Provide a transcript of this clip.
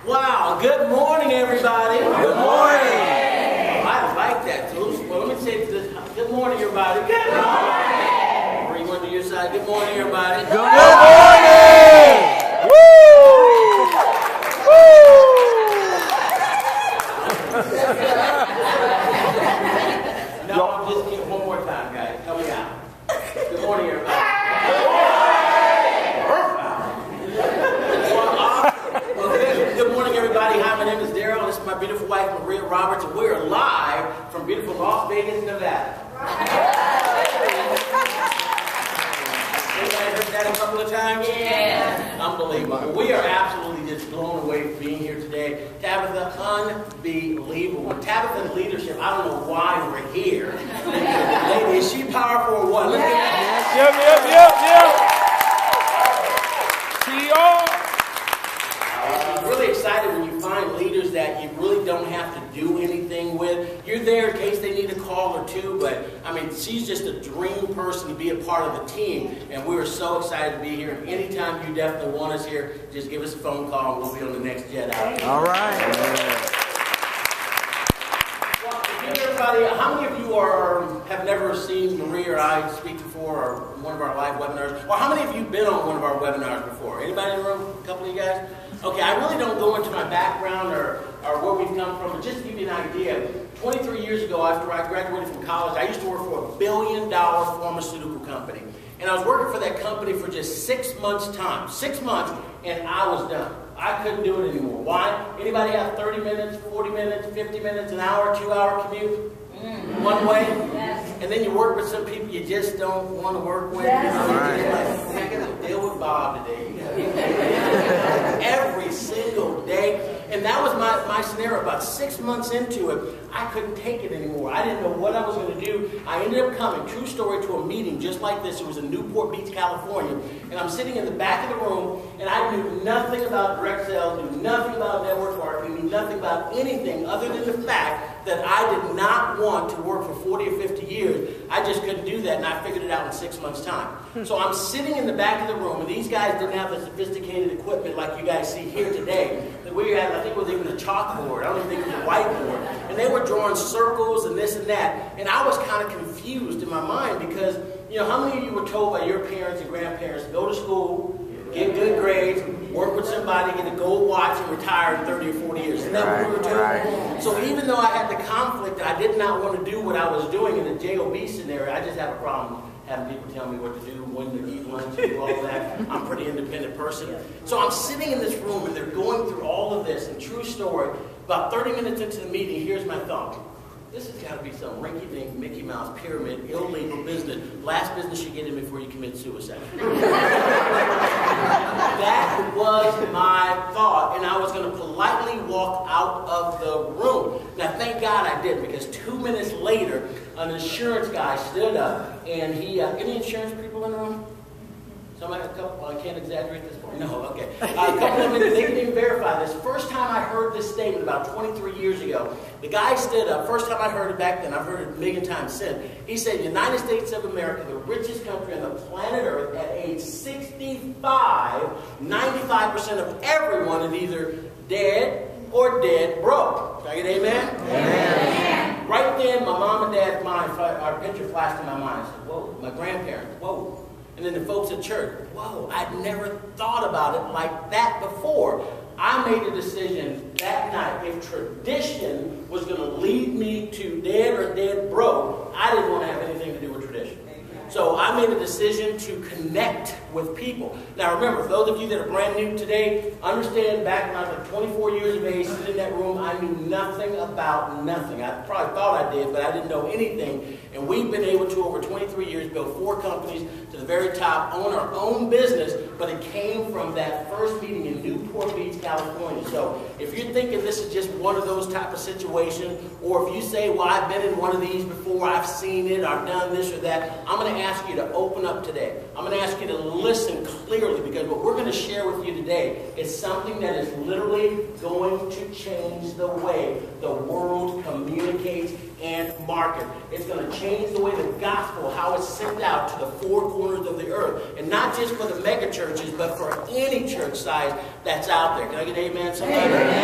Wow, good morning, everybody. Good morning. I like that. Well, let me say this. Good morning, everybody. Good morning. Or you want to do your side? Good morning, everybody. Good morning. Woo! No, I'm just kidding. One more time, guys. Help me out. Good morning, everybody. Good morning, everybody. Hi, my name is Darryl. This is my beautiful wife, Maria Roberts, and we are live from beautiful Las Vegas, Nevada. Anybody heard that a couple of times? Yeah. Unbelievable. We are absolutely just blown away being here today. Tabitha, unbelievable. Tabitha's leadership, I don't know why we're here. Lady, is she powerful or what? Look at that. Yep. See y'all. I'm really excited when you find leaders that you really don't have to do anything with. You're there in case they need a call or two, but I mean, she's just a dream person to be a part of the team, and we are so excited to be here. And anytime you definitely want us here, just give us a phone call and we'll be on the next jet out. All right. Everybody, how many of you have never seen Maria or I speak before, or one of our live webinars? Or how many of you have been on one of our webinars before? Anybody in the room? A couple of you guys? Okay, I really don't go into my background or where we've come from, but just to give you an idea, 23 years ago after I graduated from college, I used to work for $1 billion pharmaceutical company. And I was working for that company for just 6 months' time. 6 months, and I was done. I couldn't do it anymore. Why? Anybody have 30 minutes, 40 minutes, 50 minutes, an hour, 2-hour commute? One way? Yes. And then you work with some people you just don't want to work with. Yes. You know, like, I got to deal with Bob today. Every single day. And that was my scenario. About 6 months into it, I couldn't take it anymore. I didn't know what I was going to do. I ended up coming, true story, to a meeting just like this. It was in Newport Beach, California. And I'm sitting in the back of the room, and I knew nothing about direct sales, knew nothing about network marketing, knew nothing about anything other than the fact that I did not want to work for 40 or 50 years. I just couldn't do that, and I figured it out in 6 months' time. So I'm sitting in the back of the room, and these guys didn't have the sophisticated equipment like you guys see here today. That we had, I think it was even a chalkboard. I don't even think it was a whiteboard. And they were drawing circles and this and that. And I was kind of confused in my mind because, you know, how many of you were told by your parents and grandparents to go to school, get good grades, work with somebody, get a gold watch, and retire in 30 or 40 years? Isn't that what we were doing? Right. So even though I had the conflict that I did not want to do what I was doing in a JOB scenario, I just have a problem having people tell me what to do, when to eat lunch, do all of that. I'm a pretty independent person. So I'm sitting in this room, and they're going through all of this, and true story, about 30 minutes into the meeting, here's my thought. This has got to be some rinky-dink, Mickey Mouse pyramid, illegal business. Last business you get in before you commit suicide. That was my thought, and I was going to politely walk out of the room. Now, thank God I did, because 2 minutes later, an insurance guy stood up, and he, any insurance people in the room? Somebody, a couple, I can't exaggerate this point. No, okay. A couple of minutes, they didn't even verify this. First time I heard this statement about 23 years ago, the guy stood up. First time I heard it back then, I've heard it a million times since. He said, United States of America, the richest country on the planet Earth, at age 65, 95% of everyone is either dead or dead broke. Can I get amen? Amen. Right then, my mom and dad's mind, our picture flashed in my mind. I said, whoa, my grandparents, whoa. And then the folks at church, whoa, I'd never thought about it like that before. I made a decision that night. If tradition was going to lead me to dead or dead broke, I didn't want to have anything to do with tradition. So I made a decision to connect with people. Now remember, for those of you that are brand new today, understand back when I was like 24 years of age, sitting in that room, I knew nothing about nothing. I probably thought I did, but I didn't know anything. And we've been able to, over 23 years, build 4 companies to the very top, own our own business, but it came from that first meeting in Newport Beach, California. So if you're thinking this is just one of those type of situations, or if you say, well, I've been in one of these before, I've seen it, I've done this or that, I'm going to ask you to open up today. I'm going to ask you to listen clearly, because what we're going to share with you today is something that is literally going to change the way the world communicates and market. It's going to change the way the gospel, how it's sent out to the 4 corners of the earth. And not just for the mega churches, but for any church size that's out there. Can I get amen? Somebody? Amen.